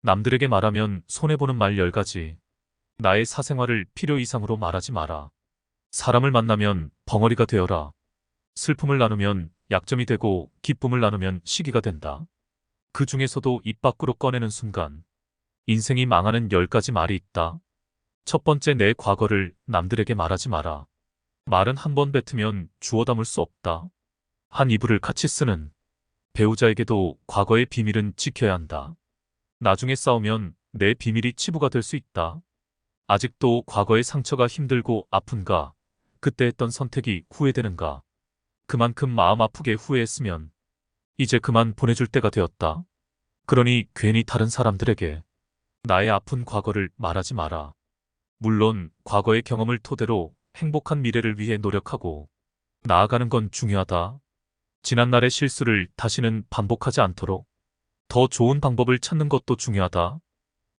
남들에게 말하면 손해보는 말 10가지. 나의 사생활을 필요 이상으로 말하지 마라. 사람을 만나면 벙어리가 되어라. 슬픔을 나누면 약점이 되고 기쁨을 나누면 시기가 된다. 그 중에서도 입 밖으로 꺼내는 순간 인생이 망하는 10가지 말이 있다. 첫 번째, 내 과거를 남들에게 말하지 마라. 말은 한 번 뱉으면 주워 담을 수 없다. 한 이불을 같이 쓰는 배우자에게도 과거의 비밀은 지켜야 한다. 나중에 싸우면 내 비밀이 치부가 될 수 있다. 아직도 과거의 상처가 힘들고 아픈가? 그때 했던 선택이 후회되는가? 그만큼 마음 아프게 후회했으면 이제 그만 보내줄 때가 되었다. 그러니 괜히 다른 사람들에게 나의 아픈 과거를 말하지 마라. 물론 과거의 경험을 토대로 행복한 미래를 위해 노력하고 나아가는 건 중요하다. 지난날의 실수를 다시는 반복하지 않도록 더 좋은 방법을 찾는 것도 중요하다.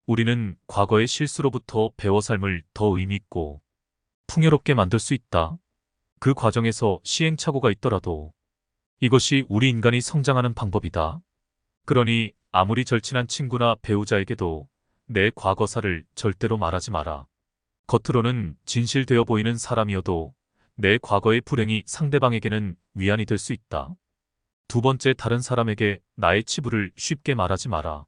우리는 과거의 실수로부터 배워 삶을 더 의미 있고 풍요롭게 만들 수 있다. 그 과정에서 시행착오가 있더라도 이것이 우리 인간이 성장하는 방법이다. 그러니 아무리 절친한 친구나 배우자에게도 내 과거사를 절대로 말하지 마라. 겉으로는 진실되어 보이는 사람이어도 내 과거의 불행이 상대방에게는 위안이 될 수 있다. 두 번째, 다른 사람에게 나의 치부를 쉽게 말하지 마라.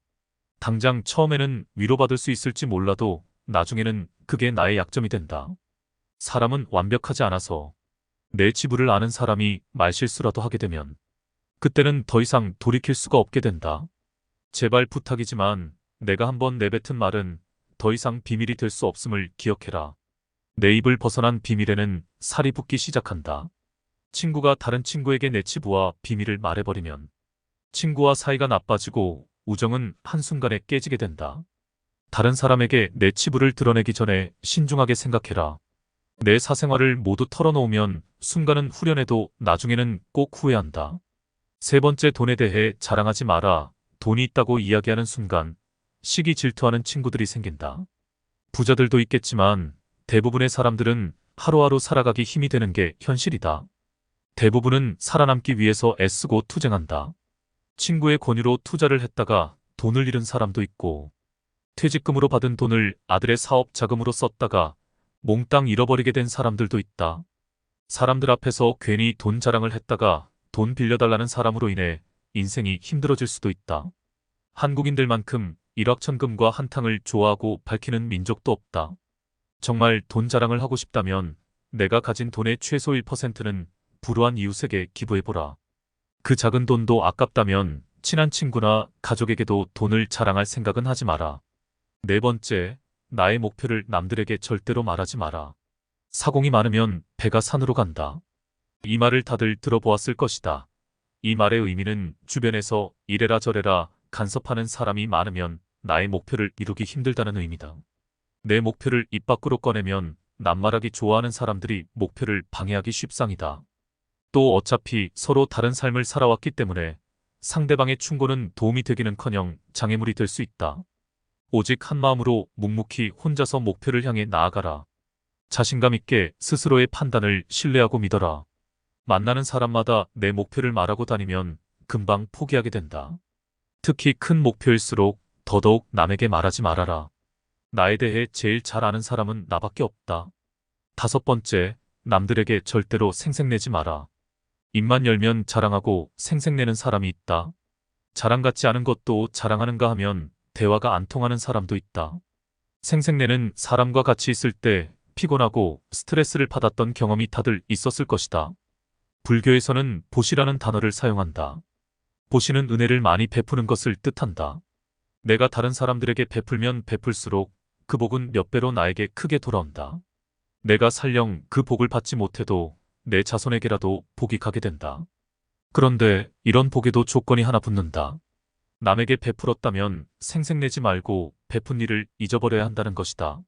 당장 처음에는 위로받을 수 있을지 몰라도 나중에는 그게 나의 약점이 된다. 사람은 완벽하지 않아서 내 치부를 아는 사람이 말실수라도 하게 되면 그때는 더 이상 돌이킬 수가 없게 된다. 제발 부탁이지만 내가 한번 내뱉은 말은 더 이상 비밀이 될 수 없음을 기억해라. 내 입을 벗어난 비밀에는 살이 붙기 시작한다. 친구가 다른 친구에게 내 치부와 비밀을 말해버리면 친구와 사이가 나빠지고 우정은 한순간에 깨지게 된다. 다른 사람에게 내 치부를 드러내기 전에 신중하게 생각해라. 내 사생활을 모두 털어놓으면 순간은 후련해도 나중에는 꼭 후회한다. 세 번째, 돈에 대해 자랑하지 마라. 돈이 있다고 이야기하는 순간 시기 질투하는 친구들이 생긴다. 부자들도 있겠지만 대부분의 사람들은 하루하루 살아가기 힘이 되는 게 현실이다. 대부분은 살아남기 위해서 애쓰고 투쟁한다. 친구의 권유로 투자를 했다가 돈을 잃은 사람도 있고 퇴직금으로 받은 돈을 아들의 사업 자금으로 썼다가 몽땅 잃어버리게 된 사람들도 있다. 사람들 앞에서 괜히 돈 자랑을 했다가 돈 빌려달라는 사람으로 인해 인생이 힘들어질 수도 있다. 한국인들만큼 일확천금과 한탕을 좋아하고 밝히는 민족도 없다. 정말 돈 자랑을 하고 싶다면 내가 가진 돈의 최소 1%는 불우한 이웃에게 기부해보라. 그 작은 돈도 아깝다면 친한 친구나 가족에게도 돈을 자랑할 생각은 하지 마라. 네 번째, 나의 목표를 남들에게 절대로 말하지 마라. 사공이 많으면 배가 산으로 간다. 이 말을 다들 들어보았을 것이다. 이 말의 의미는 주변에서 이래라 저래라 간섭하는 사람이 많으면 나의 목표를 이루기 힘들다는 의미다. 내 목표를 입 밖으로 꺼내면 낱말하기 좋아하는 사람들이 목표를 방해하기 쉽상이다. 또 어차피 서로 다른 삶을 살아왔기 때문에 상대방의 충고는 도움이 되기는커녕 장애물이 될 수 있다. 오직 한 마음으로 묵묵히 혼자서 목표를 향해 나아가라. 자신감 있게 스스로의 판단을 신뢰하고 믿어라. 만나는 사람마다 내 목표를 말하고 다니면 금방 포기하게 된다. 특히 큰 목표일수록 더더욱 남에게 말하지 말아라. 나에 대해 제일 잘 아는 사람은 나밖에 없다. 다섯 번째, 남들에게 절대로 생색내지 마라. 입만 열면 자랑하고 생색내는 사람이 있다. 자랑 같지 않은 것도 자랑하는가 하면 대화가 안 통하는 사람도 있다. 생색내는 사람과 같이 있을 때 피곤하고 스트레스를 받았던 경험이 다들 있었을 것이다. 불교에서는 보시라는 단어를 사용한다. 보시는 은혜를 많이 베푸는 것을 뜻한다. 내가 다른 사람들에게 베풀면 베풀수록 그 복은 몇 배로 나에게 크게 돌아온다. 내가 설령 그 복을 받지 못해도 내 자손에게라도 복이 가게 된다. 그런데 이런 복에도 조건이 하나 붙는다. 남에게 베풀었다면 생색내지 말고 베푼 일을 잊어버려야 한다는 것이다.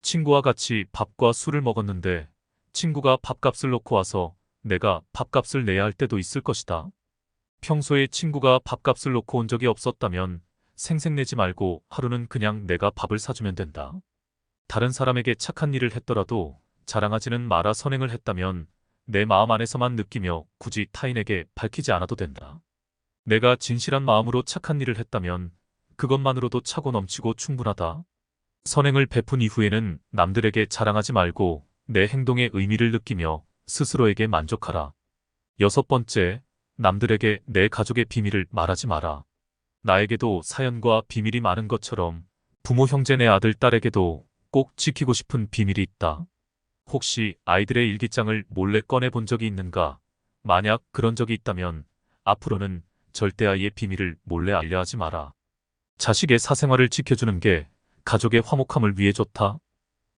친구와 같이 밥과 술을 먹었는데 친구가 밥값을 놓고 와서 내가 밥값을 내야 할 때도 있을 것이다. 평소에 친구가 밥값을 놓고 온 적이 없었다면 생색내지 말고 하루는 그냥 내가 밥을 사주면 된다. 다른 사람에게 착한 일을 했더라도 자랑하지는 마라. 선행을 했다면 내 마음 안에서만 느끼며 굳이 타인에게 밝히지 않아도 된다. 내가 진실한 마음으로 착한 일을 했다면 그것만으로도 차고 넘치고 충분하다. 선행을 베푼 이후에는 남들에게 자랑하지 말고 내 행동의 의미를 느끼며 스스로에게 만족하라. 6번째, 남들에게 내 가족의 비밀을 말하지 마라. 나에게도 사연과 비밀이 많은 것처럼 부모, 형제, 내 아들, 딸에게도 꼭 지키고 싶은 비밀이 있다. 혹시 아이들의 일기장을 몰래 꺼내 본 적이 있는가? 만약 그런 적이 있다면 앞으로는 절대 아이의 비밀을 몰래 알려하지 마라. 자식의 사생활을 지켜주는 게 가족의 화목함을 위해 좋다.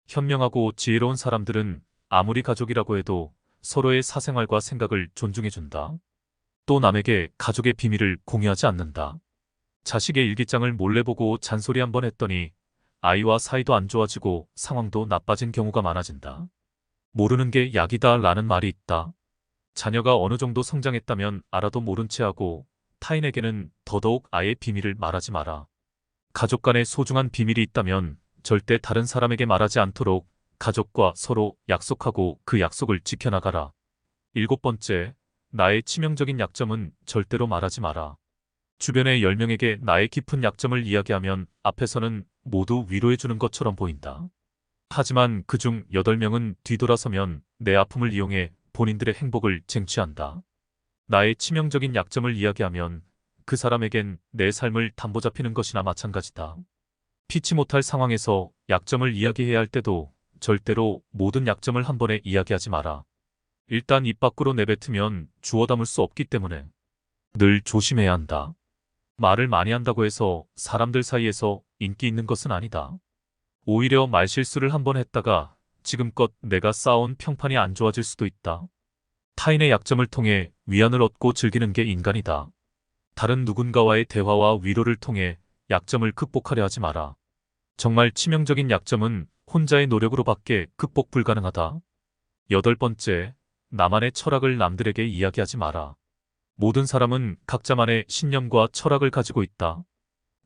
현명하고 지혜로운 사람들은 아무리 가족이라고 해도 서로의 사생활과 생각을 존중해준다. 또 남에게 가족의 비밀을 공유하지 않는다. 자식의 일기장을 몰래 보고 잔소리 한번 했더니 아이와 사이도 안 좋아지고 상황도 나빠진 경우가 많아진다. 모르는 게 약이다 라는 말이 있다. 자녀가 어느 정도 성장했다면 알아도 모른 채 하고 타인에게는 더더욱 아이의 비밀을 말하지 마라. 가족 간에 소중한 비밀이 있다면 절대 다른 사람에게 말하지 않도록 가족과 서로 약속하고 그 약속을 지켜나가라. 7번째, 나의 치명적인 약점은 절대로 말하지 마라. 주변의 10명에게 나의 깊은 약점을 이야기하면 앞에서는 모두 위로해주는 것처럼 보인다. 하지만 그중 8명은 뒤돌아서면 내 아픔을 이용해 본인들의 행복을 쟁취한다. 나의 치명적인 약점을 이야기하면 그 사람에겐 내 삶을 담보 잡히는 것이나 마찬가지다. 피치 못할 상황에서 약점을 이야기해야 할 때도 절대로 모든 약점을 한 번에 이야기하지 마라. 일단 입 밖으로 내뱉으면 주워 담을 수 없기 때문에 늘 조심해야 한다. 말을 많이 한다고 해서 사람들 사이에서 인기 있는 것은 아니다. 오히려 말실수를 한 번 했다가 지금껏 내가 쌓아온 평판이 안 좋아질 수도 있다. 타인의 약점을 통해 위안을 얻고 즐기는 게 인간이다. 다른 누군가와의 대화와 위로를 통해 약점을 극복하려 하지 마라. 정말 치명적인 약점은 혼자의 노력으로밖에 극복 불가능하다. 8번째, 나만의 철학을 남들에게 이야기하지 마라. 모든 사람은 각자만의 신념과 철학을 가지고 있다.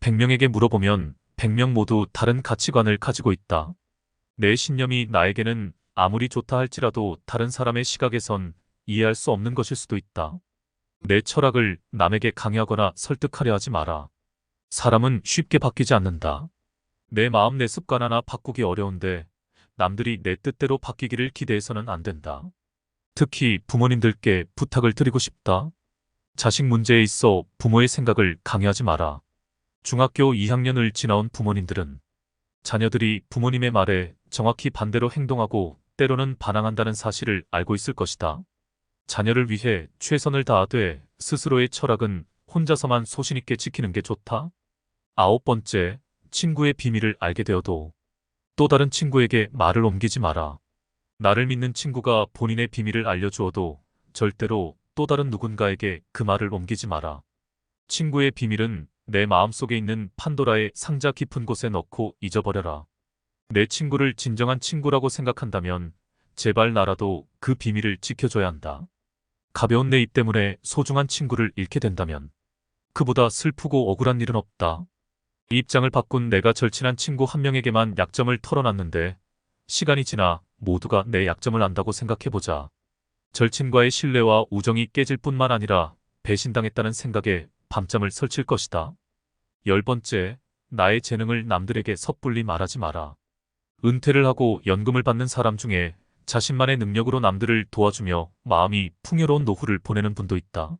100명에게 물어보면 100명 모두 다른 가치관을 가지고 있다. 내 신념이 나에게는 아무리 좋다 할지라도 다른 사람의 시각에선 이해할 수 없는 것일 수도 있다. 내 철학을 남에게 강요하거나 설득하려 하지 마라. 사람은 쉽게 바뀌지 않는다. 내 마음, 내 습관 하나 바꾸기 어려운데 남들이 내 뜻대로 바뀌기를 기대해서는 안 된다. 특히 부모님들께 부탁을 드리고 싶다. 자식 문제에 있어 부모의 생각을 강요하지 마라. 중학교 2학년을 지나온 부모님들은 자녀들이 부모님의 말에 정확히 반대로 행동하고 때로는 반항한다는 사실을 알고 있을 것이다. 자녀를 위해 최선을 다하되 스스로의 철학은 혼자서만 소신 있게 지키는 게 좋다. 9번째, 친구의 비밀을 알게 되어도 또 다른 친구에게 말을 옮기지 마라. 나를 믿는 친구가 본인의 비밀을 알려주어도 절대로 또 다른 누군가에게 그 말을 옮기지 마라. 친구의 비밀은 내 마음속에 있는 판도라의 상자 깊은 곳에 넣고 잊어버려라. 내 친구를 진정한 친구라고 생각한다면 제발 나라도 그 비밀을 지켜줘야 한다. 가벼운 내 입 때문에 소중한 친구를 잃게 된다면 그보다 슬프고 억울한 일은 없다. 이 입장을 바꾼 내가 절친한 친구 한 명에게만 약점을 털어놨는데 시간이 지나 모두가 내 약점을 안다고 생각해보자. 절친과의 신뢰와 우정이 깨질 뿐만 아니라 배신당했다는 생각에 밤잠을 설칠 것이다. 10번째, 나의 재능을 남들에게 섣불리 말하지 마라. 은퇴를 하고 연금을 받는 사람 중에 자신만의 능력으로 남들을 도와주며 마음이 풍요로운 노후를 보내는 분도 있다.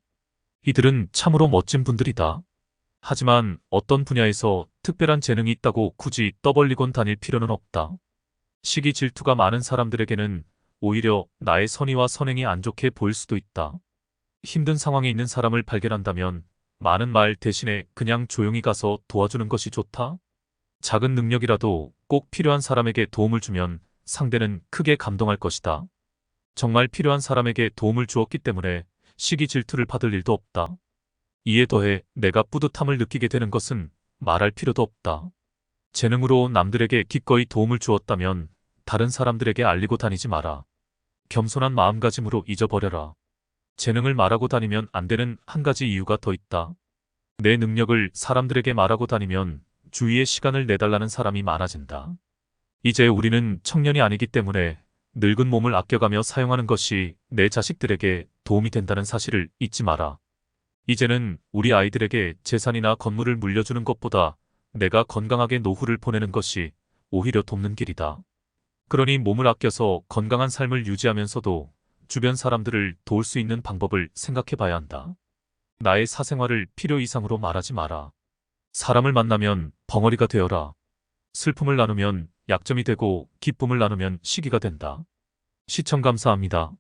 이들은 참으로 멋진 분들이다. 하지만 어떤 분야에서 특별한 재능이 있다고 굳이 떠벌리곤 다닐 필요는 없다. 시기 질투가 많은 사람들에게는 오히려 나의 선의와 선행이 안 좋게 보일 수도 있다. 힘든 상황에 있는 사람을 발견한다면 많은 말 대신에 그냥 조용히 가서 도와주는 것이 좋다. 작은 능력이라도 꼭 필요한 사람에게 도움을 주면 상대는 크게 감동할 것이다. 정말 필요한 사람에게 도움을 주었기 때문에 시기 질투를 받을 일도 없다. 이에 더해 내가 뿌듯함을 느끼게 되는 것은 말할 필요도 없다. 재능으로 남들에게 기꺼이 도움을 주었다면 다른 사람들에게 알리고 다니지 마라. 겸손한 마음가짐으로 잊어버려라. 재능을 말하고 다니면 안 되는 한 가지 이유가 더 있다. 내 능력을 사람들에게 말하고 다니면 주위에 시간을 내달라는 사람이 많아진다. 이제 우리는 청년이 아니기 때문에 늙은 몸을 아껴가며 사용하는 것이 내 자식들에게 도움이 된다는 사실을 잊지 마라. 이제는 우리 아이들에게 재산이나 건물을 물려주는 것보다 내가 건강하게 노후를 보내는 것이 오히려 돕는 길이다. 그러니 몸을 아껴서 건강한 삶을 유지하면서도 주변 사람들을 도울 수 있는 방법을 생각해 봐야 한다. 나의 사생활을 필요 이상으로 말하지 마라. 사람을 만나면 벙어리가 되어라. 슬픔을 나누면 약점이 되고 기쁨을 나누면 시기가 된다. 시청 감사합니다.